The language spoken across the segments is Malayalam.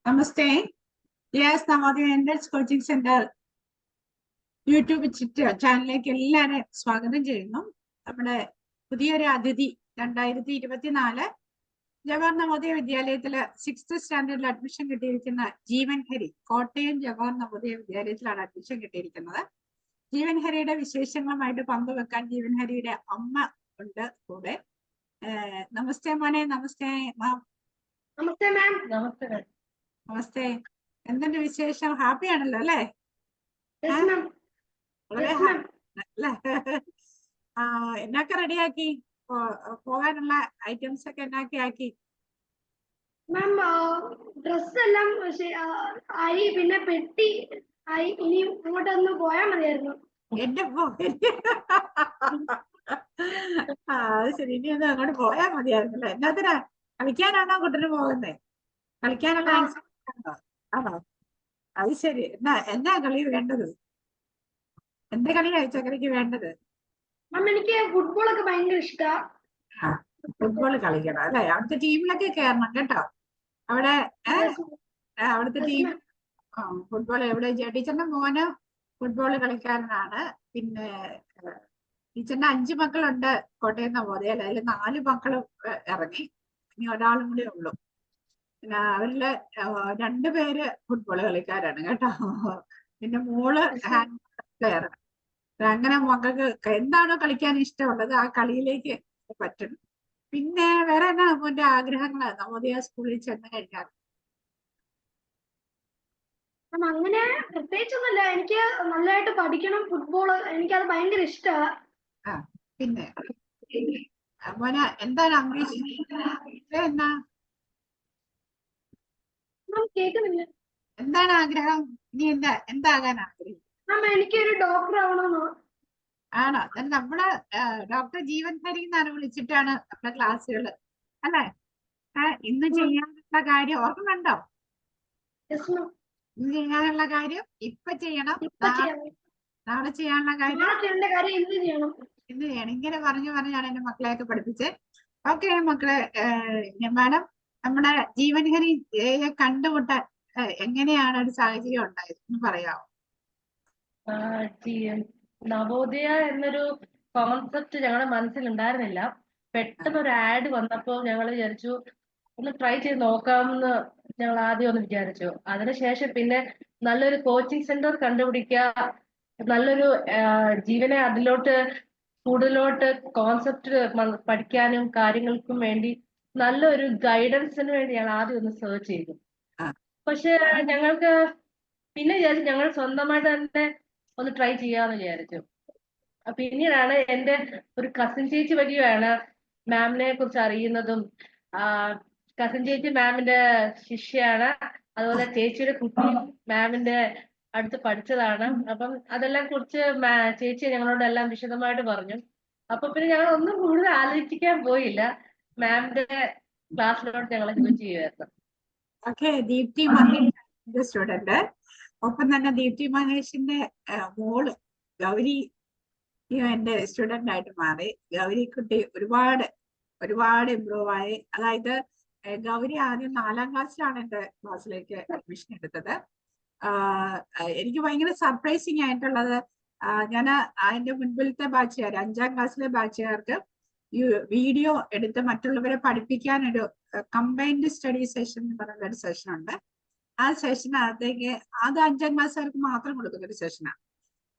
നമസ്തേ. Yes, Navodaya index coaching centre YouTube ചാനലിലേക്ക് എല്ലാവരെയും സ്വാഗതം ചെയ്യുന്നു. നമ്മുടെ പുതിയൊരു അതിഥി 2024 ജവഹർ നവോദയ വിദ്യാലയത്തില് 6th സ്റ്റാൻഡേർഡിൽ അഡ്മിഷൻ കിട്ടിയിരിക്കുന്ന ജീവൻ ഹരി, കോട്ടയം ജവഹർ നവോദയ വിദ്യാലയത്തിലാണ് അഡ്മിഷൻ കിട്ടിയിരിക്കുന്നത്. ജീവൻ ഹരിയുടെ വിശേഷങ്ങളുമായിട്ട് പങ്കുവെക്കാൻ ജീവൻ ഹരിയുടെ അമ്മ ഉണ്ട് കൂടെ. നമസ്തേ മോനെ. നമസ്തേ മാം. നമസ്തേ മാം. നമസ്തേ. നമസ്തേ. എന്തുണ്ട് വിശേഷം? ഹാപ്പി ആണല്ലോ അല്ലേ? എന്നൊക്കെ റെഡിയാക്കി പോകാനുള്ള ഐറ്റംസ് ഒക്കെ എന്നാക്കി ആക്കി? മാം ഡ്രസ് എല്ലാം ആയി, പിന്നെ പെട്ടി ആയി. ഇനി അങ്ങോട്ടൊന്ന് പോയാൽ മതിയായിരുന്നു. എന്റെ അത് ശരി, ഇനി ഒന്ന് അങ്ങോട്ട് പോയാൽ മതിയായിരുന്നല്ലോ. എന്നാത്തിനാ? കളിക്കാനാണോ കുട്ടന് പോകുന്നേ? കളിക്കാനുള്ള ആണോ? അത് ശരി. എന്നാ കളി വേണ്ടത്? എന്ത് കളിയാ ചക്കരയ്ക്ക് വേണ്ടത്? മാം എനിക്ക് ഫുട്ബോൾ ഒക്കെ ഭയങ്കര ഇഷ്ടമാണ്. ഫുട്ബോൾ കളിക്കണം അല്ലെ? അവിടുത്തെ ടീമിലൊക്കെ കയറണം കേട്ടോ. അവിടെ അവിടുത്തെ ടീം ഫുട്ബോൾ എവിടെ? ടീച്ചറിന്റെ മോന് ഫുട്ബോൾ കളിക്കാരനാണ്. പിന്നെ ടീച്ചറിന്റെ 5 മക്കളുണ്ട് കോട്ടയം നവോദയയിൽ. അതിൽ 4 മക്കളും ഇറങ്ങി, ഇനി ഒരാളും കൂടെ ഉള്ളൂ. പിന്നെ അവരില് 2 പേര് ഫുട്ബോൾ കളിക്കാരാണ് കേട്ടോ. പിന്നെ മോള് ഹാൻഡ് പ്ലെയർ. അങ്ങനെ മക്കൾക്ക് എന്താണോ കളിക്കാൻ ഇഷ്ടമുള്ളത് ആ കളിയിലേക്ക് പറ്റണം. പിന്നെ വേറെ എന്നാ മോന്റെ ആഗ്രഹങ്ങള് നവോദയ സ്കൂളിൽ ചെന്ന് കഴിഞ്ഞാൽ? അങ്ങനെ പ്രത്യേകിച്ചൊന്നുമില്ല. എനിക്ക് നല്ലതായിട്ട് പഠിക്കണം. ഫുട്ബോള് എനിക്കത് ഭയങ്കര ഇഷ്ടമാണ്. പിന്നെ മോന എന്താണ് അംബീഷൻ? എന്നാ കേൾക്കുന്നില്ല. എന്താണ് ആഗ്രഹം? ഇനി എന്താകാൻ ആഗ്രഹം? എനിക്കൊരു ഡോക്ടർ ആവണമെന്നോ? ആണോ? നമ്മള് ഡോക്ടർ ജീവൻ ഹരി എന്നാണ് വിളിച്ചിട്ടാണ് നമ്മുടെ ക്ലാസ്സുകള് അല്ലെ? ഇന്ന് ചെയ്യാനുള്ള കാര്യം ഓർമ്മയുണ്ടോ? ഇന്ന് ചെയ്യാനുള്ള കാര്യം ഇപ്പൊ ചെയ്യണം, നാളെ ചെയ്യാനുള്ള കാര്യം ഇന്ന് ചെയ്യണം. ഇങ്ങനെ പറഞ്ഞാണ് എന്റെ മക്കളെയൊക്കെ പഠിപ്പിച്ചത്. ഓക്കെ മക്കളെ, മാഡം നമ്മുടെ ജീവൻ ഹരിയെ കണ്ടുമുട്ടാൻ എങ്ങനെയാണ് ഒരു സാഹചര്യം ഉണ്ടായത് എന്ന് പറയാമോ? നവോദയ എന്നൊരു കോൺസെപ്റ്റ് ഞങ്ങളുടെ മനസ്സിലുണ്ടായിരുന്നില്ല. പെട്ടെന്ന് ഒരു ആഡ് വന്നപ്പോൾ ഞങ്ങൾ വിചാരിച്ചു ഒന്ന് ട്രൈ ചെയ്ത് നോക്കാമെന്ന് ഞങ്ങൾ ആദ്യം ഒന്ന് വിചാരിച്ചു. അതിനുശേഷം പിന്നെ നല്ലൊരു കോച്ചിങ് സെന്റർ കണ്ടുപിടിക്കുക, നല്ലൊരു ജീവനെ അതിലോട്ട് കൂടുതലോട്ട് കോൺസെപ്റ്റ് പഠിക്കാനും കാര്യങ്ങൾക്കും വേണ്ടി നല്ലൊരു ഗൈഡൻസിന് വേണ്ടി ഞങ്ങൾ ആദ്യം ഒന്ന് സെർച്ച് ചെയ്തു. പക്ഷെ ഞങ്ങൾക്ക് പിന്നെ വിചാരിച്ചു ഞങ്ങൾ സ്വന്തമായിട്ട് തന്നെ ഒന്ന് ട്രൈ ചെയ്യാന്ന് വിചാരിച്ചു. പിന്നീടാണ് എന്റെ ഒരു കസിൻ ചേച്ചി വഴിയാണ് മാമിനെ കുറിച്ച് അറിയുന്നതും. കസിൻ ചേച്ചി മാമിന്റെ ശിഷ്യയാണ്. അതുപോലെ ചേച്ചിയുടെ കുട്ടി മാമിന്റെ അടുത്ത് പഠിച്ചതാണ്. അപ്പം അതെല്ലാം കുറിച്ച് ചേച്ചി ഞങ്ങളോട് എല്ലാം വിശദമായിട്ട് പറഞ്ഞു. അപ്പൊ പിന്നെ ഞങ്ങൾ ഒന്നും കൂടുതൽ ആലോചിക്കാൻ പോയില്ല, മാമിന്റെ ക്ലാസ്സിലോട്ട് ഞങ്ങൾ ജോയിൻ ചെയ്യുമായിരുന്നു. Okay, Deepthi Mahesh student. ഒപ്പം തന്നെ ദീപ്തി മഹേഷിന്റെ മോള് ഗൗരി എന്റെ സ്റ്റുഡന്റ് ആയിട്ട് മാറി. ഗൗരി കുട്ടി ഒരുപാട് ഇമ്പ്രൂവ് ആയി. അതായത് ഗൗരി ആദ്യം 4ാം ക്ലാസ്സിലാണ് എന്റെ ക്ലാസ്സിലേക്ക് അഡ്മിഷൻ എടുത്തത്. എനിക്ക് ഭയങ്കര സർപ്രൈസിങ് ആയിട്ടുള്ളത്, ഞാൻ അതിന്റെ മുൻപിലത്തെ ബാച്ചുകാർ 5ാം ക്ലാസ്സിലെ ബാച്ചുകാർക്ക് വീഡിയോ എടുത്ത് മറ്റുള്ളവരെ പഠിപ്പിക്കാനൊരു കമ്പൈൻഡ് സ്റ്റഡി സെഷൻ എന്ന് പറയുന്ന ഒരു സെഷൻ ഉണ്ട്. ആ സെഷനകത്തേക്ക് അത് 5ാം ക്ലാസ്സുകാർക്ക് മാത്രം കൊടുക്കുന്ന ഒരു സെഷനാണ്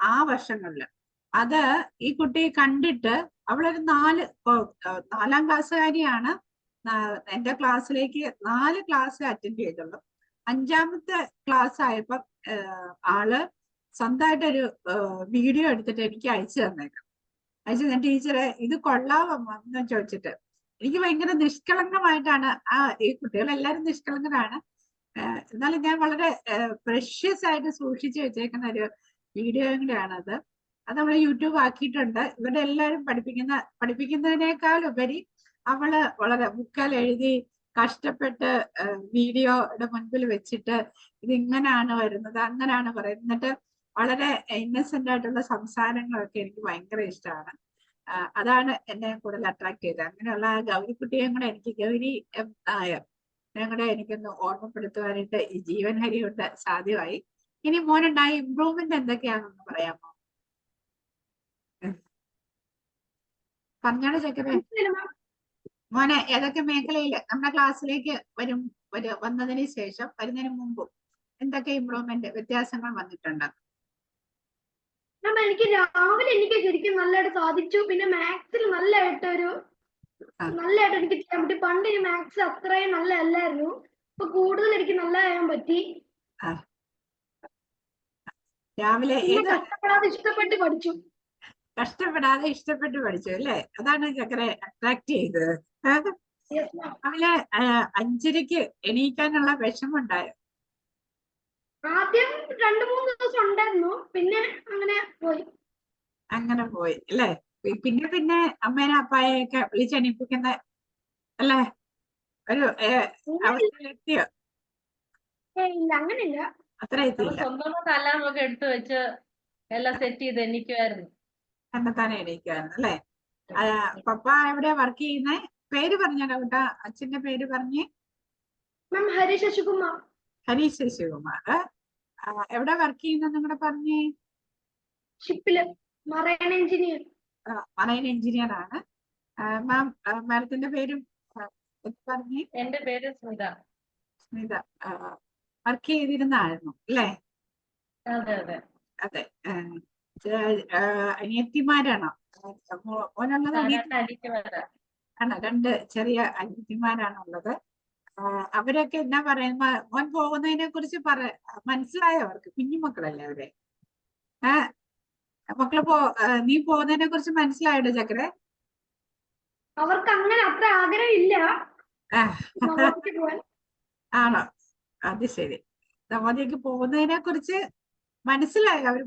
ആ വർഷങ്ങളില്. അത് ഈ കുട്ടി കണ്ടിട്ട് അവളൊരു 4ാം ക്ലാസ്സുകാരിയാണ്. എന്റെ ക്ലാസ്സിലേക്ക് 4 ക്ലാസ് അറ്റൻഡ് ചെയ്തുള്ളൂ. 5ാമത്തെ ക്ലാസ് ആയപ്പോ ആള് സ്വന്തമായിട്ടൊരു വീഡിയോ എടുത്തിട്ട് എനിക്ക് അയച്ചു തന്നേക്കാം. അയച്ചു തന്നെ ടീച്ചറെ ഇത് കൊള്ളാമോ എന്ന് ചോദിച്ചിട്ട്. എനിക്ക് ഭയങ്കര നിഷ്കളങ്കമായിട്ടാണ് ഈ കുട്ടികളെല്ലാരും നിഷ്കളങ്കരാണ്, എന്നാലും ഞാൻ വളരെ പ്രഷ്യസ് ആയിട്ട് സൂക്ഷിച്ചു വെച്ചേക്കുന്ന ഒരു വീഡിയോയും കൂടെയാണ് അത്. അത് നമ്മൾ യൂട്യൂബ് ആക്കിയിട്ടുണ്ട്. ഇവരുടെ എല്ലാവരും പഠിപ്പിക്കുന്നതിനേക്കാൾ ഉപരി അവള് വളരെ ബുക്കിൽ എഴുതി കഷ്ടപ്പെട്ട് വീഡിയോയുടെ മുൻപിൽ വെച്ചിട്ട് ഇതിങ്ങനെയാണ് വരുന്നത്, അങ്ങനെയാണ് പറയുന്നത്. എന്നിട്ട് വളരെ ഇന്നസെന്റ് ആയിട്ടുള്ള സംസാരങ്ങളൊക്കെ എനിക്ക് ഭയങ്കര ഇഷ്ടമാണ്. അതാണ് എന്നെ കൂടുതൽ അട്രാക്ട് ചെയ്തത്. അങ്ങനെയുള്ള ഗൗരിക്കുട്ടിയും കൂടെ എനിക്ക്, ഗൗരി നായർ, ഞങ്ങളുടെ എനിക്കൊന്ന് ഓർമ്മപ്പെടുത്തുവാനായിട്ട് ഈ ജീവൻ ഹരി കൊണ്ട് സാധ്യമായി. ഇനി മോനുണ്ടായ ഇമ്പ്രൂവ്മെന്റ് എന്തൊക്കെയാണെന്ന് പറയാമോ? പറഞ്ഞോളൂ ചക്കരെ. മനസ്സിലായില്ല മാം. മോനെ ഏതൊക്കെ മേഖലയിൽ നമ്മുടെ ക്ലാസ്സിലേക്ക് വന്നതിന് ശേഷം വരുന്നതിന് മുമ്പും എന്തൊക്കെ ഇമ്പ്രൂവ്മെന്റ് വ്യത്യാസങ്ങൾ വന്നിട്ടുണ്ട്? മാം എനിക്ക് രാവിലെ എനിക്ക് ശരിക്കും നല്ലതായിട്ട് സാധിച്ചു. പിന്നെ മാത്സിൽ നല്ലതായിട്ട് എനിക്ക് ചെയ്യാൻ പറ്റി. പണ്ട് ഈ മാത്സ് അത്രയും നല്ലതല്ലായിരുന്നു. ഇപ്പൊ കൂടുതൽ എനിക്ക് നല്ലതാകാൻ പറ്റി. രാവിലെ പിന്നെ ഏത് കഷ്ടപ്പെടാതെ ഇഷ്ടപ്പെട്ട് പഠിച്ചു. കഷ്ടപ്പെടാതെ ഇഷ്ടപ്പെട്ട് പഠിച്ചു അല്ലേ? അതാണ് ചക്കരെ അട്രാക്ട് ചെയ്തത്. Yes, ma'am. രാവിലെ 5:30 എണീക്കാനുള്ള വിഷമുണ്ടായോ? ആദ്യം 2-3 ദിവസം ഉണ്ടായിരുന്നു. പിന്നെ അങ്ങനെ പോയി അല്ലേ? പിന്നെ പിന്നെ അമ്മേനെ അപ്പായെയൊക്കെ വിളിച്ചെണീപ്പിക്കുന്ന അല്ലേ ഒരു അവസ്ഥയിലെത്തിയോ? ഇല്ല, അങ്ങനെയില്ല. അത്ര നമ്മൾ എത്തിയില്ല. സ്വന്തമായിട്ട് അലാമൊക്കെ എടുത്തു വെച്ച് എല്ലാം സെറ്റ് ചെയ്ത് എണീക്കുമായിരുന്നു. തന്നെത്താനെ എണീക്കുമായിരുന്നു അല്ലേ? പപ്പ എവിടെയാ വർക്ക് ചെയ്യുന്നേ? പേര് പറഞ്ഞല്ലോ കേട്ടാ, അച്ഛന്റെ പേര് പറഞ്ഞ്. മാം ഹരി ശശികുമാർ. ഹരി ശശികുമാർ. എവിടെ വർക്ക് ചെയ്യുന്ന നിങ്ങളുടെ പറഞ്ഞേ? ഷിപ്പില് മറൈൻ എഞ്ചിനീയർ. മറൈൻ എഞ്ചിനീയർ ആണ്. മാം മാഡത്തിന്റെ പേരും പറഞ്ഞേ? എന്റെ പേര് സ്മിത. സ്മിത. വർക്ക് ചെയ്തിരുന്നായിരുന്നു അല്ലേ? അതെ അതെ അതെ. അനിയത്തിമാരാണോ? മോനുള്ളത് അനിയത്തിമാരാ. ആണ്. 2 ചെറിയ അനിയത്തിമാരാണുള്ളത്. അവരൊക്കെ എന്നാ പറയുന്ന മോൻ പോകുന്നതിനെ കുറിച്ച് മനസ്സിലായോ അവർക്ക്? കുഞ്ഞുമക്കളല്ലേ അവരെ? മക്കള് നീ പോകുന്നതിനെ കുറിച്ച് മനസ്സിലായോ ചക്കരെ? അവർക്ക് അങ്ങനെ അത്ര ആഗ്രഹമില്ല പോവാൻ. ആണോ? അത് ശരി. നവോദയക്ക് പോകുന്നതിനെ കുറിച്ച് മനസ്സിലായോ? അവര്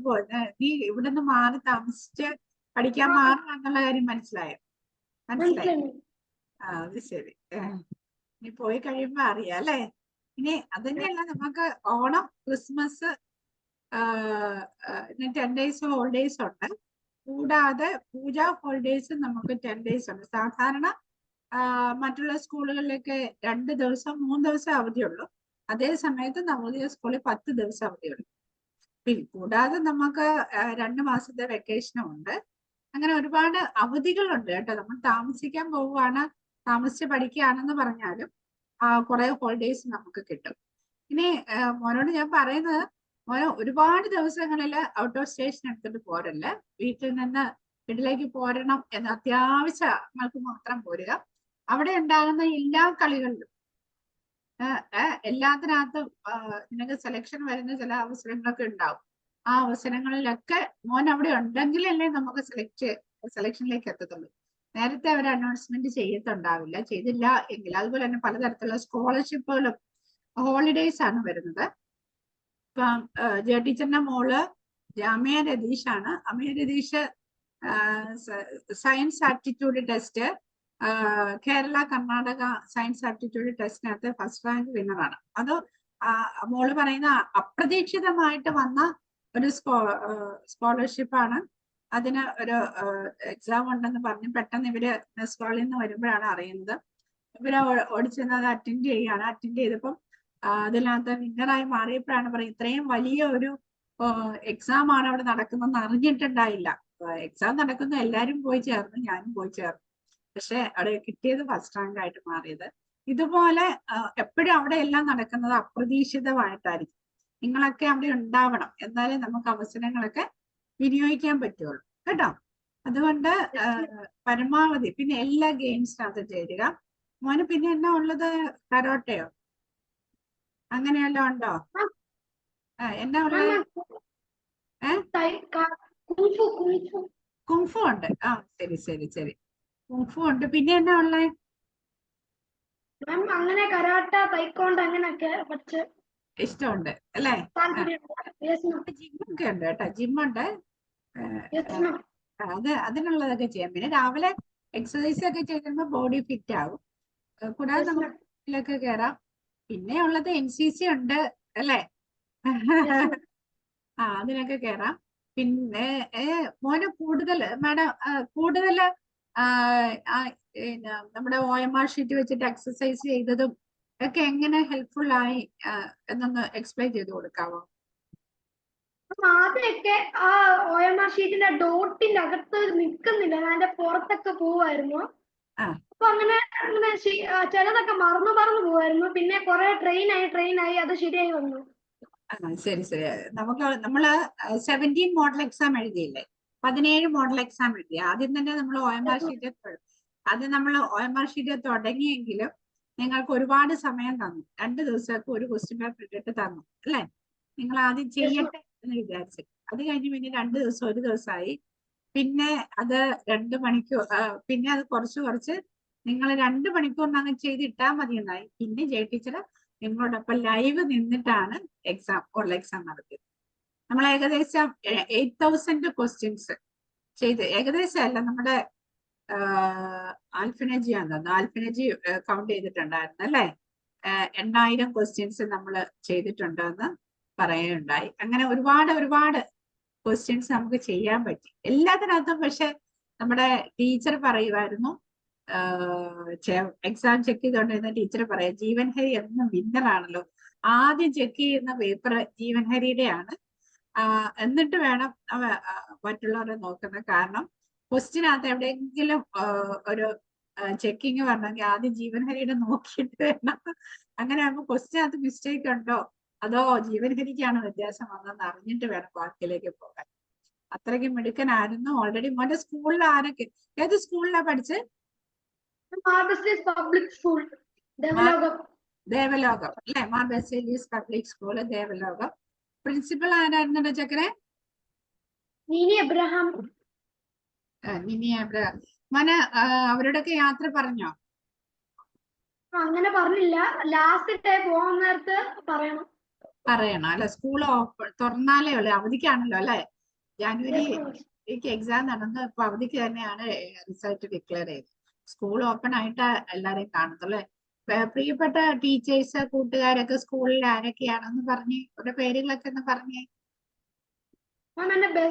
നീ ഇവിടെ നിന്ന് മാറി താമസിച്ച് പഠിക്കാൻ മാറണം എന്നുള്ള കാര്യം മനസ്സിലായോ? മനസ്സിലായി. അത് ശരി. ഇനി പോയി കഴിയുമ്പോ അറിയാം അല്ലേ? ഇനി അതന്നെയല്ല, നമുക്ക് ഓണം, ക്രിസ്മസ് 10 days ഹോളിഡേയ്സ് ഉണ്ട്. കൂടാതെ പൂജ ഹോളിഡേയ്സ് നമുക്ക് 10 days ഉണ്ട്. സാധാരണ മറ്റുള്ള സ്കൂളുകളിലൊക്കെ 2 ദിവസം 3 ദിവസം അവധിയുള്ളൂ. അതേ സമയത്ത് നവോദയ സ്കൂളിൽ 10 ദിവസം അവധിയുള്ളൂ. പിന്നെ കൂടാതെ നമുക്ക് 2 മാസത്തെ വെക്കേഷനും ഉണ്ട്. അങ്ങനെ ഒരുപാട് അവധികളുണ്ട് കേട്ടോ. നമ്മൾ താമസിക്കാൻ പോവുകയാണ്, താമസിച്ച് പഠിക്കുകയാണെന്ന് പറഞ്ഞാലും കുറെ ഹോളിഡേയ്സ് നമുക്ക് കിട്ടും. ഇനി മോനോട് ഞാൻ പറയുന്നത്, മോനെ ഒരുപാട് ദിവസങ്ങളിൽ ഔട്ട് ഓഫ് സ്റ്റേഷൻ എടുത്തിട്ട് പോരല്ല. വീട്ടിലേക്ക് പോരണം എന്ന് അത്യാവശ്യങ്ങൾക്ക് മാത്രം പോരുക. അവിടെ ഉണ്ടാകുന്ന എല്ലാ കളികളിലും എല്ലാത്തിനകത്തും നിനക്ക് സെലക്ഷൻ വരുന്ന ചില അവസരങ്ങളൊക്കെ ഉണ്ടാവും. ആ അവസരങ്ങളിലൊക്കെ മോൻ അവിടെ ഉണ്ടെങ്കിലല്ലേ നമുക്ക് സെലക്ഷനിലേക്ക് എത്തത്തുള്ളൂ. നേരത്തെ അവർ അനൗൺസ്മെന്റ് ചെയ്തിട്ടുണ്ടാവില്ല, ചെയ്തില്ല എങ്കിൽ. അതുപോലെ തന്നെ പലതരത്തിലുള്ള സ്കോളർഷിപ്പുകളും ഹോളിഡേയ്സ് ആണ് വരുന്നത്. ഇപ്പം ജെ ടീച്ചറിന്റെ മോള് അമയ രതീഷ് ആണ്. Amaya Ratheesh science aptitude test, Kerala Karnataka science aptitude ടെസ്റ്റിനകത്ത് ഫസ്റ്റ് റാങ്ക് വിന്നറാണ്. അത് മോള് പറയുന്ന അപ്രതീക്ഷിതമായിട്ട് വന്ന ഒരു സ്കോളർഷിപ്പാണ്. അതിന് ഒരു എക്സാം ഉണ്ടെന്ന് പറഞ്ഞ് പെട്ടെന്ന് ഇവര് നെസ്കോളിൽ നിന്ന് വരുമ്പോഴാണ് അറിയുന്നത്. ഇവര് ഓടിച്ചെന്നത് അറ്റൻഡ് ചെയ്യാണ്. അറ്റൻഡ് ചെയ്തപ്പം അതിനകത്ത് വിന്നറായി മാറിയപ്പോഴാണ് പറയും, ഇത്രയും വലിയ ഒരു എക്സാം ആണ് അവിടെ നടക്കുന്നതെന്ന് അറിഞ്ഞിട്ടുണ്ടായില്ല. എക്സാം നടക്കുന്ന എല്ലാരും പോയി ചേർന്ന്, ഞാനും പോയി ചേർന്നു. പക്ഷെ അവിടെ കിട്ടിയത് ഫസ്റ്റ് റാങ്ക് ആയിട്ട് മാറിയത്. ഇതുപോലെ എപ്പോഴും അവിടെ എല്ലാം നടക്കുന്നത് അപ്രതീക്ഷിതമായിട്ടായിരിക്കും. നിങ്ങളൊക്കെ അവിടെ ഉണ്ടാവണം, എന്നാലേ നമുക്ക് അവസരങ്ങളൊക്കെ വിനിയോഗിക്കാൻ പറ്റുള്ളൂ കേട്ടോ. അതുകൊണ്ട് പരമാവധി പിന്നെ എല്ലാ ഗെയിംസിനകത്ത് ചേരുക. മോന് പിന്നെ എന്നാ ഉള്ളത്? കരോട്ടയോ അങ്ങനെയല്ലോ ഉണ്ടോ? എന്നാ ഉള്ളത്? കുങ്ഫു ഉണ്ട്. ശരി ശരി ശരി, കുങ്ഫു ഉണ്ട്. പിന്നെ എന്നാ ഉള്ളേ? അങ്ങനെ കരാട്ട, തൈക്കോണ്ട് അങ്ങനെയൊക്കെ പഠിച്ച് ഇഷ്ടമുണ്ട് അല്ലേ? ജിമ്മൊക്കെ ഉണ്ട് കേട്ടോ, ജിമ്മുണ്ട്. അതിനുള്ളതൊക്കെ ചെയ്യാം. പിന്നെ രാവിലെ എക്സസൈസ് ഒക്കെ ചെയ്യുമ്പോ ബോഡി ഫിറ്റ് ആകും. കൂടാതെ നമുക്ക് കയറാം. പിന്നെ ഉള്ളത് NCC ഉണ്ട് അല്ലേ? അതിനൊക്കെ കയറാം. പിന്നെ മോന് കൂടുതൽ നമ്മുടെ OMR ഷീറ്റ് വെച്ചിട്ട് എക്സസൈസ് ചെയ്തതും ഒക്കെ എങ്ങനെ ഹെൽപ്ഫുൾ ആയി എന്നൊന്ന് എക്സ്പ്ലെയിൻ ചെയ്ത് കൊടുക്കാവോ? ആദ്യമൊക്കെ ആ OMR ഷീറ്റിന്റെ ഡോട്ടിന്റെ അകത്ത് നിൽക്കുന്നില്ല, അതിന്റെ പുറത്തൊക്കെ പോവായിരുന്നു. ആ അപ്പൊ അങ്ങനെ അങ്ങനെ ചിലതൊക്കെ മറന്നു പോവായിരുന്നു. പിന്നെ കുറെ ട്രെയിൻ ആയി അത് ശരിയായി വന്നു. ശരി ശരി. നമ്മള് 17 മോഡൽ എക്സാം എഴുതിയില്ലേ? 17 മോഡൽ എക്സാം എഴുതി. ആദ്യം തന്നെ നമ്മൾ OMR ഷീറ്റ് തുടങ്ങിയെങ്കിലും നിങ്ങൾക്ക് ഒരുപാട് സമയം തന്നു. 2 ദിവസമൊക്കെ ഒരു ക്വസ്റ്റ്യൻ പേപ്പർ ഇട്ടിട്ട് തന്നു അല്ലേ? നിങ്ങൾ ആദ്യം ചെയ്യട്ടെ എന്ന് വിചാരിച്ചു. അത് കഴിഞ്ഞ് പിന്നെ 2 ദിവസം 1 ദിവസമായി. പിന്നെ അത് 2 മണിക്കൂർ, പിന്നെ അത് കുറച്ച് നിങ്ങൾ 2 മണിക്കൂറിനകം ചെയ്തിട്ടാൽ മതി എന്നായി. പിന്നെ ജയ ടീച്ചർ നിങ്ങളോടൊപ്പം ലൈവ് നിന്നിട്ടാണ് ഓൺലൈൻ എക്സാം നടത്തിയത്. നമ്മൾ ഏകദേശം 8000 ക്വസ്റ്റ്യൻസ് ചെയ്ത്, ഏകദേശം അല്ല, നമ്മുടെ ആൽഫിനജി ആണെന്ന് ആൽഫിനജി കൗണ്ട് ചെയ്തിട്ടുണ്ടായിരുന്നു അല്ലേ? 8000 ക്വസ്റ്റ്യൻസ് നമ്മൾ ചെയ്തിട്ടുണ്ടെന്ന് പറയുകയുണ്ടായി. അങ്ങനെ ഒരുപാട് ക്വസ്റ്റ്യൻസ് നമുക്ക് ചെയ്യാൻ പറ്റി എല്ലാത്തിനകത്തും. പക്ഷെ നമ്മുടെ ടീച്ചർ പറയുമായിരുന്നു, എക്സാം ചെക്ക് ചെയ്തുകൊണ്ടിരുന്ന ടീച്ചർ പറയാം, ജീവൻഹരി എന്നും വിന്നറാണല്ലോ, ആദ്യം ചെക്ക് ചെയ്യുന്ന പേപ്പർ ജീവൻഹരിയുടെയാണ്, എന്നിട്ട് വേണം മറ്റുള്ളവരെ നോക്കുന്നത്. കാരണം ക്വസ്റ്റ്യനകത്ത് എവിടെയെങ്കിലും ഒരു ചെക്കിങ് വരണമെങ്കിൽ ആദ്യം ജീവൻഹരിയുടെ നോക്കിയിട്ട് വേണം. അങ്ങനെ ആകുമ്പോൾ ക്വസ്റ്റ്യനകത്ത് മിസ്റ്റേക്ക് ഉണ്ടോ അതോ ജീവൻഹരിക്കാണ് വ്യത്യാസം വന്നതെന്ന് അറിഞ്ഞിട്ട് വേണം ബാക്കിയിലേക്ക് പോകാൻ. അത്രയ്ക്ക് മിടുക്കനായിരുന്നു. ഓൾറെഡി മോന്റെ സ്കൂളിൽ ആരൊക്കെ, ഏത് സ്കൂളിലാണ് പഠിച്ചത്? പബ്ലിക് സ്കൂൾ ദേവലോകം അല്ലെ? Mar Baselius public school Devalokam. Principal ആരായിരുന്നു ചക്കരെ? നിനി എബ്രഹാം. നിനി എബ്രഹാം. മോനെ അവരോടൊക്കെ യാത്ര പറഞ്ഞോ? അങ്ങനെ പറഞ്ഞില്ല, ലാസ്റ്റ് ഡേ പോകാൻ നേരത്ത് പറയണം അല്ലെ? സ്കൂൾ തുറന്നാലേ ഉള്ളു, അവധിക്കാണല്ലോ അല്ലെ? ജാനുവരിക്ക് എക്സാം നടന്നു, ഇപ്പൊ അവധിക്ക് തന്നെയാണ് റിസൾട്ട് ഡിക്ലെയർ ചെയ്തത്. സ്കൂൾ ഓപ്പൺ ആയിട്ട് എല്ലാരെയും കാണത്തുള്ളൂ. പ്രിയപ്പെട്ട ടീച്ചേഴ്സ് കൂട്ടുകാരൊക്കെ സ്കൂളിൽ ആരൊക്കെയാണെന്ന് പറഞ്ഞ് അവരുടെ പേരുകളൊക്കെ ഒന്ന് പറഞ്ഞേ. മാം, എന്റെ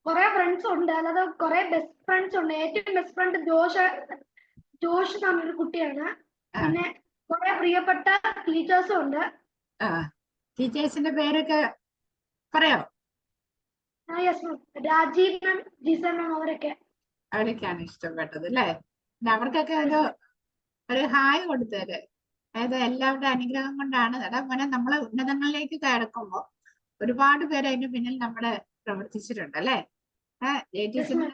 കുറെ ഫ്രണ്ട്സ് ഉണ്ട്, അല്ലാതെ കുറെ ബെസ്റ്റ് ഫ്രണ്ട്സ് ഉണ്ട്. ഏറ്റവും ബെസ്റ്റ് ഫ്രണ്ട് ജോഷ് എന്നൊരു കുട്ടിയാണ്. പിന്നെ കുറെ പ്രിയപ്പെട്ട ടീച്ചേഴ്സും ഉണ്ട്. ടീച്ചേഴ്സിന്റെ പേരൊക്കെ പറയാമോ? രാജീവ് മാം, ജിസ മാം, അവരൊക്കെയാണ് ഇഷ്ടപ്പെട്ടത് അല്ലേ? അവർക്കൊക്കെ ഒരു ഹായ് കൊടുത്തേര്. അതായത് എല്ലാവരുടെ അനുഗ്രഹം കൊണ്ടാണ്. മോനെ നമ്മളെ ഉന്നതങ്ങളിലേക്ക് കടക്കുമ്പോൾ ഒരുപാട് പേര് അതിന് പിന്നിൽ നമ്മുടെ പ്രവർത്തിച്ചിട്ടുണ്ട് അല്ലേ? ടീച്ചറിന്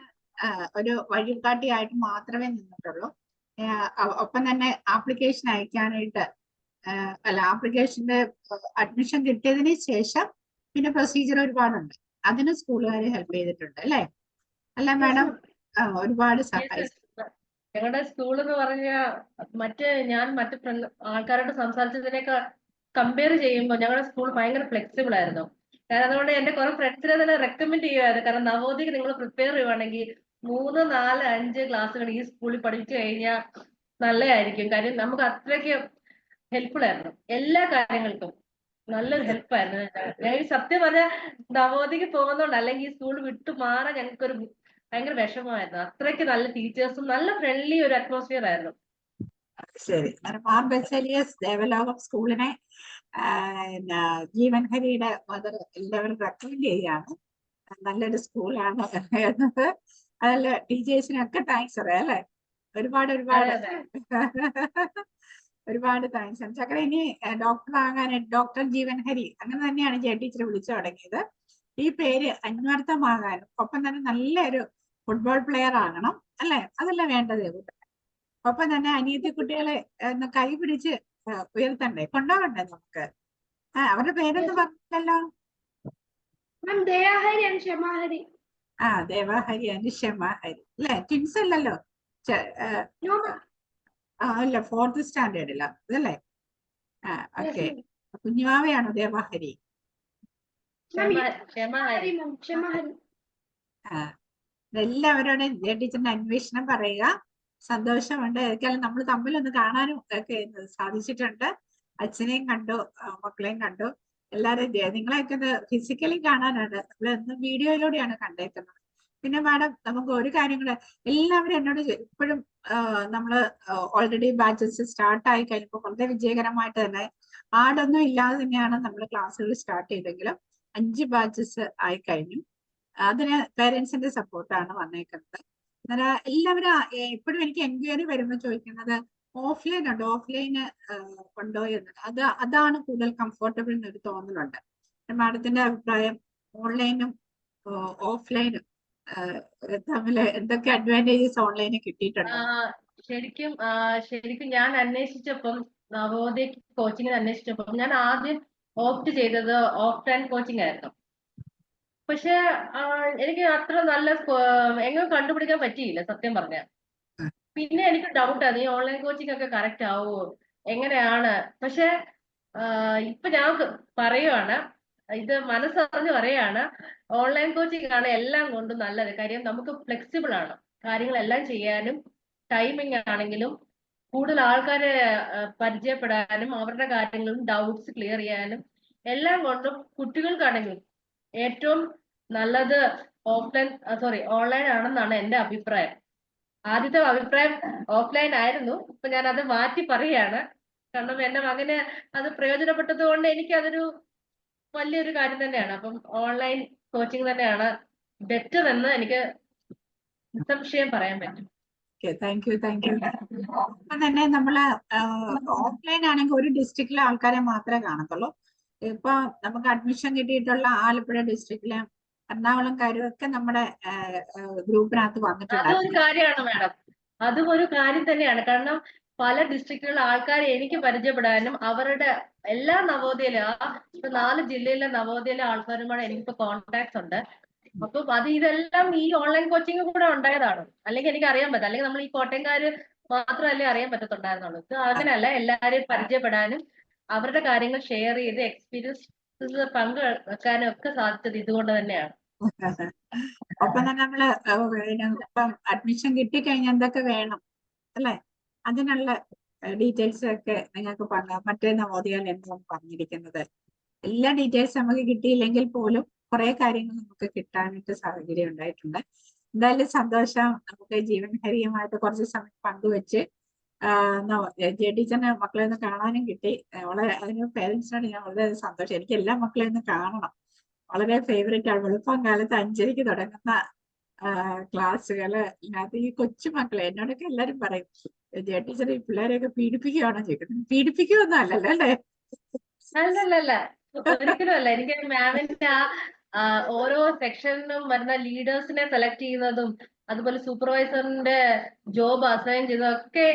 ഒരു വഴികാട്ടിയായിട്ട് മാത്രമേ നിന്നിട്ടുള്ളൂ. ഒപ്പം തന്നെ ആപ്ലിക്കേഷൻ അയക്കാനായിട്ട്, ആപ്ലിക്കേഷന്റെ അഡ്മിഷൻ കിട്ടിയതിന് ശേഷം പിന്നെ പ്രൊസീജിയർ ഒരുപാടുണ്ട്. അതിന് സ്കൂളുകാരെ ഹെൽപ്പ് ചെയ്തിട്ടുണ്ട് അല്ലേ? അല്ല മാഡം? ഒരുപാട് സഹായിച്ചു. ഞങ്ങളുടെ സ്കൂൾ എന്ന് പറഞ്ഞാൽ ഞാൻ മറ്റു ആൾക്കാരോട് സംസാരിച്ചതിനേക്കാൾ കമ്പയർ ചെയ്യുമ്പോൾ ഞങ്ങളുടെ സ്കൂൾ ഭയങ്കര ഫ്ലെക്സിബിൾ ആയിരുന്നു. കാരണം അതുകൊണ്ട് എന്റെ കുറെ ഫ്രണ്ട്സിനെ തന്നെ റെക്കമെൻഡ് ചെയ്യുമായിരുന്നു. കാരണം നവോദയക്ക് നിങ്ങൾ പ്രിപ്പയർ ചെയ്യുവാണെങ്കിൽ 3, 4, 5 ക്ലാസ്സുകൾ ഈ സ്കൂളിൽ പഠിച്ചു കഴിഞ്ഞാൽ നല്ലതായിരിക്കും. കാര്യം നമുക്ക് അത്രയ്ക്ക് ഹെൽപ്ഫുൾ ആയിരുന്നു എല്ലാ കാര്യങ്ങൾക്കും. നല്ലൊരു ഹെൽപ്പായിരുന്നു. ഞങ്ങൾ സത്യം പറഞ്ഞാൽ നവോദയക്ക് പോകുന്നോണ്ട്, അല്ലെങ്കിൽ ഈ സ്കൂൾ വിട്ടു മാറാൻ ഞങ്ങൾക്കൊരു ഭയങ്കര വിഷമമായിരുന്നു. അത്രയ്ക്ക് നല്ല ടീച്ചേഴ്സും നല്ല ഫ്രണ്ട്ലി ഒരു അറ്റ്മോസ്ഫിയർ ആയിരുന്നു. ശരി. മാർ ബസേലിയസ് ദേവലോകം സ്കൂളിനെ ജീവൻഹരിയുടെ മദർ എല്ലാവരും റെക്കമെൻഡ് ചെയ്യാണ്. നല്ലൊരു സ്കൂളാണ് എന്നത്. അതല്ല, ടീച്ചേഴ്സിനൊക്കെ താങ്ക്സ് പറയാം അല്ലെ? ഒരുപാട് താങ്ക്സ്. ചക്കര ഇനി ഡോക്ടർ ആകാനായിട്ട് ഡോക്ടർ ജീവൻഹരി അങ്ങനെ തന്നെയാണ് ജയ ടീച്ചർ വിളിച്ചു തുടങ്ങിയത്. ഈ പേര് അന്വർത്ഥമാകാനും ഒപ്പം തന്നെ നല്ലൊരു ഫുട്ബോൾ പ്ലെയർ ആകണം അല്ലെ? അതല്ല വേണ്ടത്. ഒപ്പം തന്നെ അനിയത്തി കുട്ടികളെ കൈ പിടിച്ച് ഉയർത്തണ്ടേ, കൊണ്ടുപോകണ്ടേ നമുക്ക്? അവരുടെ പേരൊന്നും പറഞ്ഞില്ലല്ലോ. ദേവാഹരി ആൻഡ് ക്ഷമാഹരി അല്ലെ? ട്വിൻസ് അല്ലല്ലോ? അല്ല, 4th സ്റ്റാൻഡേർഡില അതല്ലേ? ഓക്കെ. കുഞ്ഞുമാവയാണോ ദേവാഹരി? എല്ലാവരോടും ജയ ടീച്ചറിന്റെ അന്വേഷണം പറയുക. സന്തോഷമുണ്ട്. ഏതൊക്കെയാലും നമ്മൾ തമ്മിലൊന്ന് കാണാനും ഒക്കെ സാധിച്ചിട്ടുണ്ട്. അച്ഛനെയും കണ്ടു, മക്കളെയും കണ്ടു. എല്ലാവരും നിങ്ങളെയൊക്കെ ഒന്ന് ഫിസിക്കലി കാണാനാണ്, നമ്മൾ എന്നും വീഡിയോയിലൂടെയാണ് കണ്ടേക്കുന്നത്. പിന്നെ മാഡം, നമുക്ക് ഒരു കാര്യം കൂടെ, എല്ലാവരും എന്നോട് ഇപ്പോഴും നമ്മൾ ഓൾറെഡി ബാച്ചസ് സ്റ്റാർട്ട് ആയി കഴിഞ്ഞപ്പോൾ വളരെ വിജയകരമായിട്ട് തന്നെ ആടൊന്നും ഇല്ലാതെ തന്നെയാണ് നമ്മൾ ക്ലാസ്സുകൾ സ്റ്റാർട്ട് ചെയ്തെങ്കിലും 5 ബാച്ചസ് ആയി കഴിഞ്ഞു. അതിന് പേരൻസിന്റെ സപ്പോർട്ടാണ് വന്നേക്കുന്നത്. അന്നേരം എല്ലാവരും എപ്പോഴും എനിക്ക് എൻക്വയറി വരുമ്പോൾ ചോദിക്കുന്നത് ഓഫ്ലൈൻ ഉണ്ടോ, ഓഫ്ലൈന് ഉണ്ടോ എന്ന്. അതാണ് കൂടുതൽ കംഫർട്ടബിൾ എന്നൊരു തോന്നലുണ്ട്. മാഡത്തിന്റെ അഭിപ്രായം ഓൺലൈനും ഓഫ്ലൈനും തമ്മിൽ എന്തൊക്കെ അഡ്വാൻറ്റേജസ് ഓൺലൈനിൽ കിട്ടിയിട്ടുണ്ടോ? ശരിക്കും ഞാൻ അന്വേഷിച്ചപ്പം, നവോദയ കോച്ചിങ്ങിന് അന്വേഷിച്ചപ്പം ഞാൻ ആദ്യം ഓപ്റ്റ് ചെയ്തത് ഓഫ്ലൈൻ കോച്ചിങ് ആയിരുന്നു. പക്ഷെ എനിക്ക് അത്ര നല്ല എങ്ങും കണ്ടുപിടിക്കാൻ പറ്റിയില്ല സത്യം പറഞ്ഞ. പിന്നെ എനിക്ക് ഡൗട്ടാണ് ഈ ഓൺലൈൻ കോച്ചിങ് ഒക്കെ കറക്റ്റ് ആവുമോ, എങ്ങനെയാണ്. പക്ഷെ ഇപ്പൊ ഞാൻ പറയുവാണ്, ഇത് മനസ്സറിഞ്ഞ് പറയാണ്, ഓൺലൈൻ കോച്ചിങ് ആണ് എല്ലാം കൊണ്ടും നല്ലത്. കാര്യം നമുക്ക് ഫ്ലെക്സിബിൾ ആണ് കാര്യങ്ങളെല്ലാം ചെയ്യാനും, ടൈമിംഗ് ആണെങ്കിലും കൂടുതൽ ആൾക്കാരെ പരിചയപ്പെടാനും, അവരുടെ കാര്യങ്ങളും ഡൗട്ട്സ് ക്ലിയർ ചെയ്യാനും എല്ലാം കൊണ്ടും കുട്ടികൾക്കാണെങ്കിലും ഏറ്റവും നല്ലത് ഓൺലൈൻ ആണെന്നാണ് എന്റെ അഭിപ്രായം. ആദ്യത്തെ അഭിപ്രായം ഓഫ്ലൈൻ ആയിരുന്നു. ഇപ്പൊ ഞാൻ അത് മാറ്റി പറയാണ്. കാരണം എന്റെ മകന് അത് പ്രയോജനപ്പെട്ടത് കൊണ്ട് എനിക്ക് അതൊരു വലിയൊരു കാര്യം തന്നെയാണ്. അപ്പം ഓൺലൈൻ കോച്ചിങ് തന്നെയാണ് ബെറ്റർ എന്ന് എനിക്ക് നിസ്സംശയം പറയാൻ പറ്റും. Thank you. ഇപ്പം തന്നെ നമ്മള് ഓഫ്ലൈൻ ആണെങ്കിൽ ഒരു ഡിസ്ട്രിക്റ്റിലെ ആൾക്കാരെ മാത്രമേ കാണത്തുള്ളൂ. ഇപ്പൊ നമുക്ക് അഡ്മിഷൻ കിട്ടിയിട്ടുള്ള ആലപ്പുഴ ഡിസ്ട്രിക്റ്റിലെ എറണാകുളം കാര്യമൊക്കെ നമ്മുടെ ഗ്രൂപ്പിനകത്ത് വന്നിട്ടുണ്ട്. അതൊരു കാര്യമാണ് മാഡം, അതും ഒരു കാര്യം തന്നെയാണ്. കാരണം പല ഡിസ്ട്രിക്റ്റിലുള്ള ആൾക്കാരെ എനിക്ക് പരിചയപ്പെടാനും അവരുടെ എല്ലാ നവോദയയിലെ 4 ജില്ലയിലെ നവോദയയിലെ ആൾക്കാരുമായി എനിക്കിപ്പോ കോൺടാക്ട്സ് ഉണ്ട്. അപ്പൊ ഇതെല്ലാം ഈ ഓൺലൈൻ കോച്ചിങ് കൂടെ ഉണ്ടായതാണ്. അല്ലെങ്കിൽ എനിക്ക് അറിയാൻ പറ്റും. അല്ലെങ്കിൽ നമ്മൾ ഈ കോട്ടയംകാര് മാത്രമല്ലേ അറിയാൻ പറ്റത്തുണ്ടായിരുന്നുള്ളൂ. ഇത് അങ്ങനെയല്ല, എല്ലാവരെയും പരിചയപ്പെടാനും അവരുടെ കാര്യങ്ങൾ ഷെയർ ചെയ്ത് എക്സ്പീരിയൻസ് പങ്കുവെക്കാനും ഒക്കെ സാധിച്ചത് ഇതുകൊണ്ട് തന്നെയാണ്. ഒപ്പം തന്നെ നമ്മള് ഇപ്പം അഡ്മിഷൻ കിട്ടിക്കഴിഞ്ഞാൽ എന്തൊക്കെ വേണം അല്ലെ, അതിനുള്ള ഡീറ്റെയിൽസ് ഒക്കെ നിങ്ങൾക്ക് മറ്റേ നവോദയയിൽ എന്താണ് പറഞ്ഞിരിക്കുന്നത്. എല്ലാ ഡീറ്റെയിൽസ് നമുക്ക് കിട്ടിയില്ലെങ്കിൽ പോലും കുറെ കാര്യങ്ങൾ നമുക്ക് കിട്ടാനായിട്ട് സാഹചര്യം ഉണ്ടായിട്ടുണ്ട്. എന്തായാലും സന്തോഷം. നമുക്ക് ജീവൻഹരിയുമായിട്ട് കുറച്ച് സമയം പങ്കുവെച്ച് ജെ ടീച്ചറിനെ മക്കളെ ഒന്ന് കാണാനും കിട്ടി. അതിന് പേരൻസിനോട് ഞാൻ വളരെ സന്തോഷം. എനിക്ക് എല്ലാ മക്കളെയും ഒന്ന് കാണണം, വളരെ ഫേവറേറ്റ് ആണ്. വെളുപ്പം കാലത്ത് 5:30 തുടങ്ങുന്ന ക്ലാസ്സുകള്. ഇതിനകത്ത് ഈ കൊച്ചുമക്കളെ എന്നോടൊക്കെ എല്ലാരും പറയും, ജെ ടീച്ചർ ഈ പിള്ളേരെയൊക്കെ പീഡിപ്പിക്കുകയാണോ ചോദിക്കുന്നത്. പീഡിപ്പിക്കുകയൊന്നും അല്ലല്ലോ അല്ലേ? അല്ലല്ല, ഒരിക്കലും അല്ല. എനിക്ക് മാമിന്റെ ഓരോ സെക്ഷനിലും വരുന്ന ലീഡേഴ്സിനെ സെലക്ട് ചെയ്യുന്നതും അതുപോലെ സൂപ്പർവൈസറിന്റെ ജോബ് അസൈൻ ചെയ്തതൊക്കെ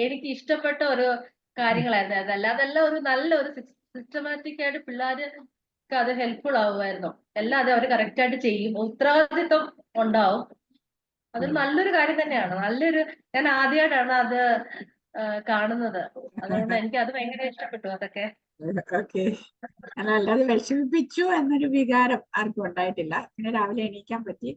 എനിക്ക് ഇഷ്ടപ്പെട്ട ഒരു കാര്യങ്ങളായിരുന്നു. അതെല്ലാം ഒരു നല്ലൊരു സിസ്റ്റമാറ്റിക് ആയിട്ട് പിള്ളേര് അത് ഹെൽപ്ഫുൾ ആവുമായിരുന്നു. എല്ലാം അത് അവർ കറക്റ്റ് ആയിട്ട് ചെയ്യും, ഉത്തരവാദിത്വം ഉണ്ടാവും. അതൊരു നല്ലൊരു കാര്യം തന്നെയാണ്. ഞാൻ ആദ്യമായിട്ടാണ് അത് കാണുന്നത്. അതുകൊണ്ട് എനിക്ക് അത് ഭയങ്കര ഇഷ്ടപ്പെട്ടു അതൊക്കെ. ഓക്കെ. അല്ലാതെ വിഷമിപ്പിച്ചു എന്നൊരു വികാരം ആർക്കും ഉണ്ടായിട്ടില്ല. പിന്നെ രാവിലെ എണീക്കാൻ പറ്റി.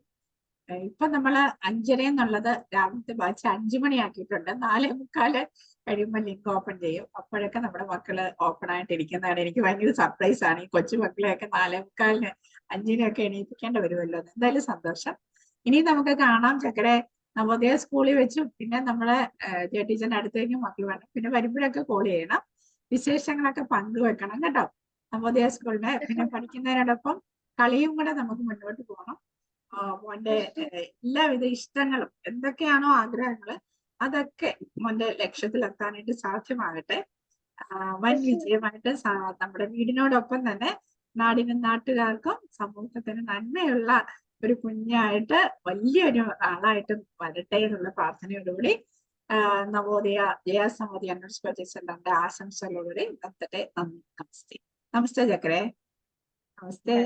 ഇപ്പൊ നമ്മള് 5:30 എന്നുള്ളത് രാവിലത്തെ ബാച്ച് 5 മണിയാക്കിയിട്ടുണ്ട്. 4:45 കഴിയുമ്പോൾ ലിങ്ക് ഓപ്പൺ ചെയ്യും. അപ്പോഴൊക്കെ നമ്മുടെ മക്കള് ഓപ്പൺ ആയിട്ടിരിക്കുന്നതാണ്. എനിക്ക് ഭയങ്കര സർപ്രൈസ് ആണ്. ഈ കൊച്ചു മക്കളെയൊക്കെ 4:45 5:00 എണീപ്പിക്കേണ്ടി വരുമല്ലോ. എന്തായാലും സന്തോഷം. ഇനി നമുക്ക് കാണാം ചക്കരെ നവോദയ സ്കൂളിൽ വെച്ചും. പിന്നെ നമ്മളെ ജെ ടീച്ചറിന്റെ അടുത്തേക്കും മക്കൾ വേണം. പിന്നെ വരുമ്പോഴൊക്കെ കോൾ ചെയ്യണം, വിശേഷങ്ങളൊക്കെ പങ്കുവെക്കണം കേട്ടോ. നവോദയ സ്കൂളിനെ പിന്നെ പഠിക്കുന്നതിനോടൊപ്പം കളിയും കൂടെ നമുക്ക് മുന്നോട്ട് പോകണം. മോന്റെ എല്ലാവിധ ഇഷ്ടങ്ങളും എന്തൊക്കെയാണോ ആഗ്രഹങ്ങള് അതൊക്കെ മോന്റെ ലക്ഷ്യത്തിലെത്താനായിട്ട് സാധ്യമാകട്ടെ. വൻ വിജയമായിട്ട് നമ്മുടെ വീടിനോടൊപ്പം തന്നെ നാടിനും നാട്ടുകാർക്കും സമൂഹത്തിനും നന്മയുള്ള ഒരു കുഞ്ഞായിട്ട് വലിയൊരു ആളായിട്ടും വരട്ടെ എന്നുള്ള പ്രാർത്ഥനയോടുകൂടി നവോദയ ജയാസ് നവോദയ കോച്ചിങ് സെന്ററിന്റെ ആശംസകളോടുകൂടി നിർത്തട്ടെ. നന്ദി. നമസ്തേ. നമസ്തേ ചക്കരെ. നമസ്തേ.